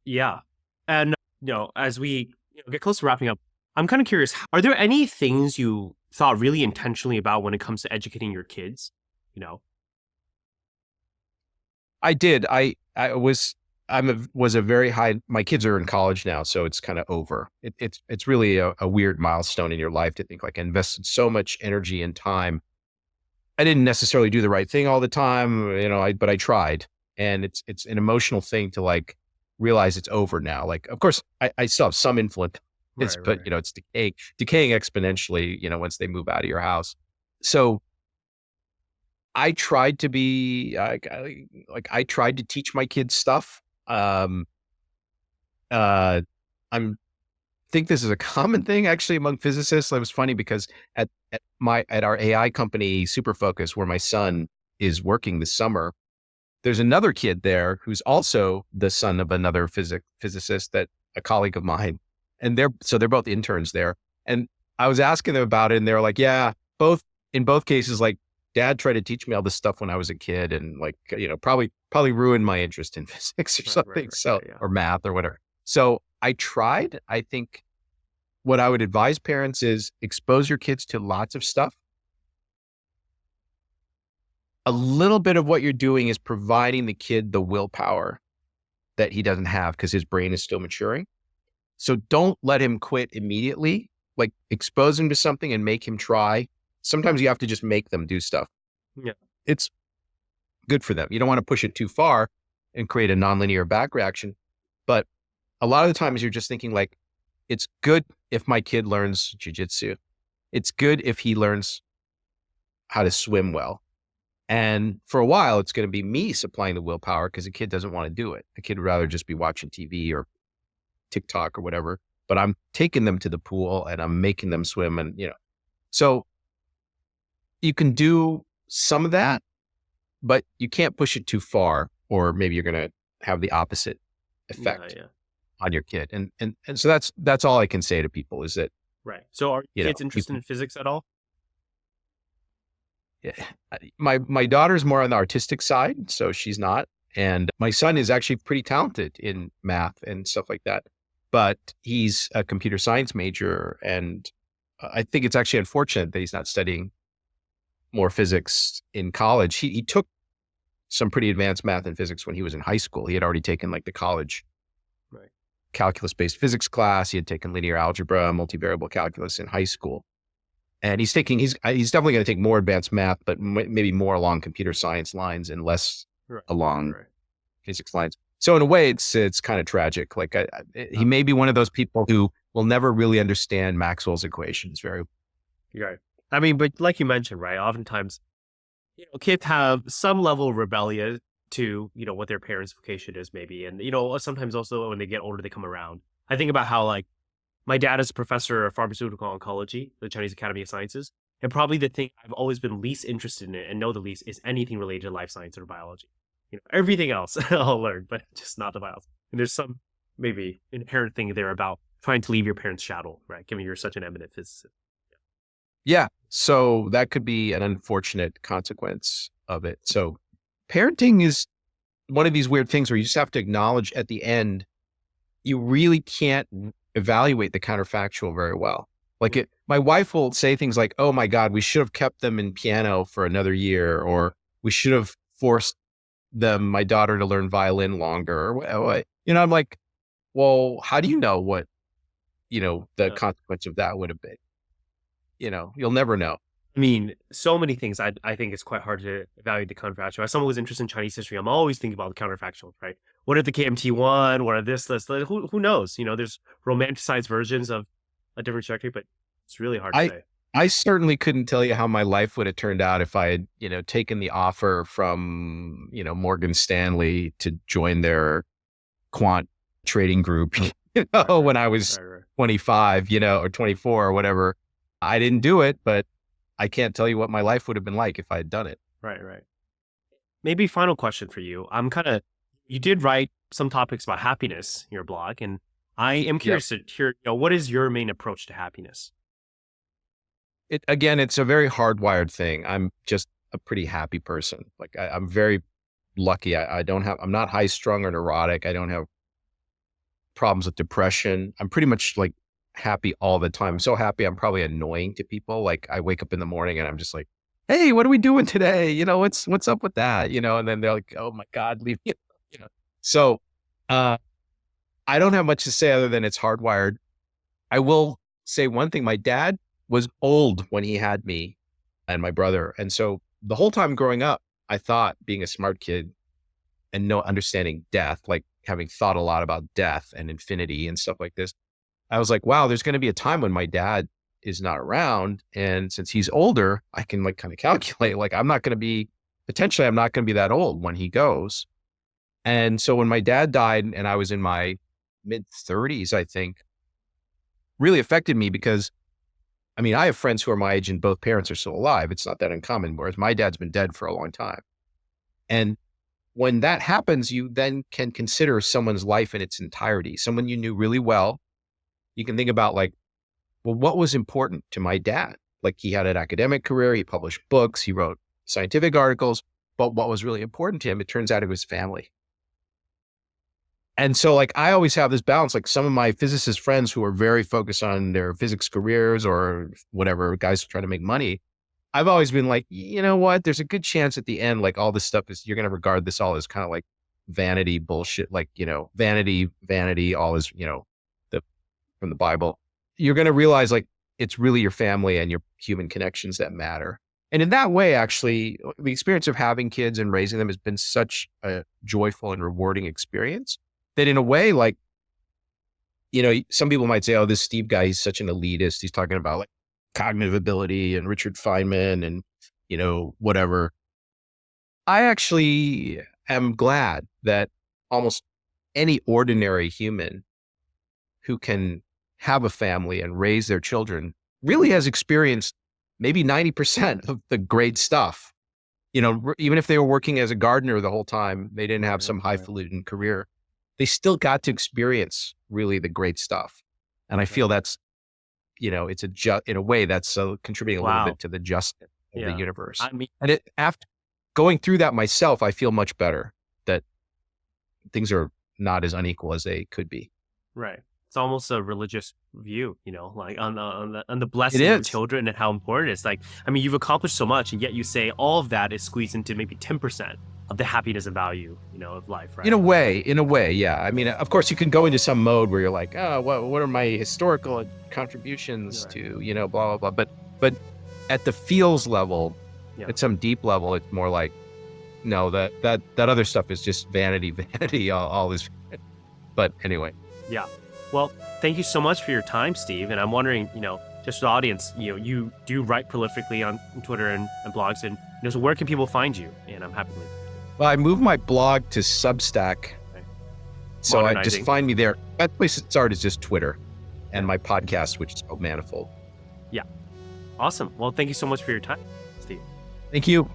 Yeah. And, as we get close to wrapping up, I'm kind of curious, are there any things you thought really intentionally about when it comes to educating your kids? You know? I did. Was a very high. My kids are in college now, so it's kind of over. It's really a weird milestone in your life to think like I invested so much energy and time. I didn't necessarily do the right thing all the time, but I tried, and it's an emotional thing to like realize it's over now. Like, of course, I still have some influence, Right, but right. it's decaying exponentially. Once they move out of your house. So I tried to be like I tried to teach my kids stuff. Um, uh, I'm think this is a common thing actually among physicists. It was funny because at our AI company, Superfocus, where my son is working this summer, there's another kid there who's also the son of another physicist that a colleague of mine, and they're both interns there. And I was asking them about it, and they were like, "Yeah, both in both cases, like dad tried to teach me all this stuff when I was a kid, and like probably ruined my interest in physics or Right, right, something, right. so Yeah, yeah. or math or whatever." So I tried. I think what I would advise parents is expose your kids to lots of stuff. A little bit of what you're doing is providing the kid the willpower that he doesn't have because his brain is still maturing. So don't let him quit immediately. Like expose him to something and make him try. Sometimes you have to just make them do stuff. Yeah. It's good for them. You don't want to push it too far and create a nonlinear back reaction. But a lot of the times you're just thinking like, it's good if my kid learns jujitsu. It's good if he learns how to swim well. And for a while, it's going to be me supplying the willpower because the kid doesn't want to do it. The kid would rather just be watching TV or TikTok or whatever. But I'm taking them to the pool and I'm making them swim. And, so you can do some of that, but you can't push it too far, or maybe you're going to have the opposite Yeah, effect yeah. on your kid. And so that's all I can say to people is that, Right. So are you know, kids you interested can, in physics at all? yeah. My daughter's more on the artistic side, so she's not. And my son is actually pretty talented in math and stuff like that, but he's a computer science major, and I think it's actually unfortunate that he's not studying more physics in college. He took some pretty advanced math and physics when he was in high school. He had already taken like the college Right. calculus-based physics class. He had taken linear algebra, multivariable calculus in high school. And he's definitely going to take more advanced math, but maybe more along computer science lines and less Right, right, along right. physics lines. So in a way, it's kind of tragic. Like he Uh, may be one of those people who will never really understand Maxwell's equations. Very you're right. I mean, but like you mentioned, right? Oftentimes, kids have some level of rebellion to, what their parents' vocation is, maybe. And, sometimes also when they get older, they come around. I think about how, like, my dad is a professor of pharmaceutical oncology, the Chinese Academy of Sciences. And probably the thing I've always been least interested in it and know the least is anything related to life science or biology. Everything else I'll learn, but just not the biology. And there's some maybe inherent thing there about trying to leave your parents' shadow, right? Given you're such an eminent physicist. Yeah. So that could be an unfortunate consequence of it. So parenting is one of these weird things where you just have to acknowledge at the end, you really can't evaluate the counterfactual very well. Like my wife will say things like, "Oh my God, we should have kept them in piano for another year," or "We should have forced my daughter to learn violin longer." Or I'm like, "Well, how do you know what the Yeah. consequence of that would have been? You'll never know." I mean, so many things I think it's quite hard to evaluate the counterfactual. As someone who's interested in Chinese history, I'm always thinking about the counterfactual, right? What if the KMT won? What if this? Who knows? There's romanticized versions of a different trajectory, but it's really hard to I say. I certainly couldn't tell you how my life would have turned out if I had, taken the offer from, Morgan Stanley to join their quant trading group, Right, right, when I was right, right, 25, or 24 or whatever. I didn't do it, but I can't tell you what my life would have been like if I had done it. right, right. Maybe final question for you. You did write some topics about happiness in your blog, and I am Yep. curious to hear, what is your main approach to happiness? It's a very hardwired thing. I'm just a pretty happy person. Like I'm very lucky. I'm not high strung or neurotic. I don't have problems with depression. I'm pretty much like happy all the time. I'm so happy I'm probably annoying to people. Like I wake up in the morning and I'm just like, hey, what are we doing today? What's up with that? And then they're like, oh my God, leave me. You know. So uh I don't have much to say other than it's hardwired. I will say one thing. My dad was old when he had me and my brother. And so the whole time growing up, I thought being a smart kid and no understanding death, like having thought a lot about death and infinity and stuff like this, I was like, wow, there's going to be a time when my dad is not around. And since he's older, I can like kind of calculate, like potentially I'm not going to be that old when he goes. And so when my dad died and I was in my mid 30s, I think really affected me because I mean, I have friends who are my age and both parents are still alive. It's not that uncommon, whereas my dad's been dead for a long time. And when that happens, you then can consider someone's life in its entirety, someone you knew really well. You can think about like, well, what was important to my dad? Like he had an academic career, he published books, he wrote scientific articles, but what was really important to him, it turns out it was family. And so like, I always have this balance, like some of my physicist friends who are very focused on their physics careers or whatever, guys trying to make money. I've always been like, you know what, there's a good chance at the end, like all this stuff is, you're going to regard this all as kind of like vanity bullshit, like, vanity, all is, from the Bible. You're going to realize like, it's really your family and your human connections that matter. And in that way, actually, the experience of having kids and raising them has been such a joyful and rewarding experience that in a way, like, some people might say, oh, this Steve guy, he's such an elitist. He's talking about like cognitive ability and Richard Feynman and, whatever. I actually am glad that almost any ordinary human who can have a family and raise their children really has experienced maybe 90% of the great stuff. Even if they were working as a gardener the whole time, they didn't have some highfalutin career. They still got to experience really the great stuff. And I feel that's, it's in a way that's contributing a little bit to the justice of the universe. I mean, and after going through that myself, I feel much better that things are not as unequal as they could be. right. It's almost a religious view, like on the blessing It of is. children and how important it is. Like, I mean, you've accomplished so much, and yet you say all of that is squeezed into maybe 10% of the happiness and value, of life, right? In a way, yeah. I mean, of course, you can go into some mode where you're like, oh, what are my historical contributions to, blah, blah, blah. But at the feels level, at some deep level, it's more like, no, that other stuff is just vanity, all this. But anyway. Yeah. Well, thank you so much for your time, Steve. And I'm wondering, just for the audience, you do write prolifically on Twitter and blogs, and so where can people find you? And I'm happy to. Well, I moved my blog to Substack. Okay. So I just find me there. That place to start is just Twitter and my podcast, which is called Manifold. Yeah. Awesome. Well, thank you so much for your time, Steve. Thank you.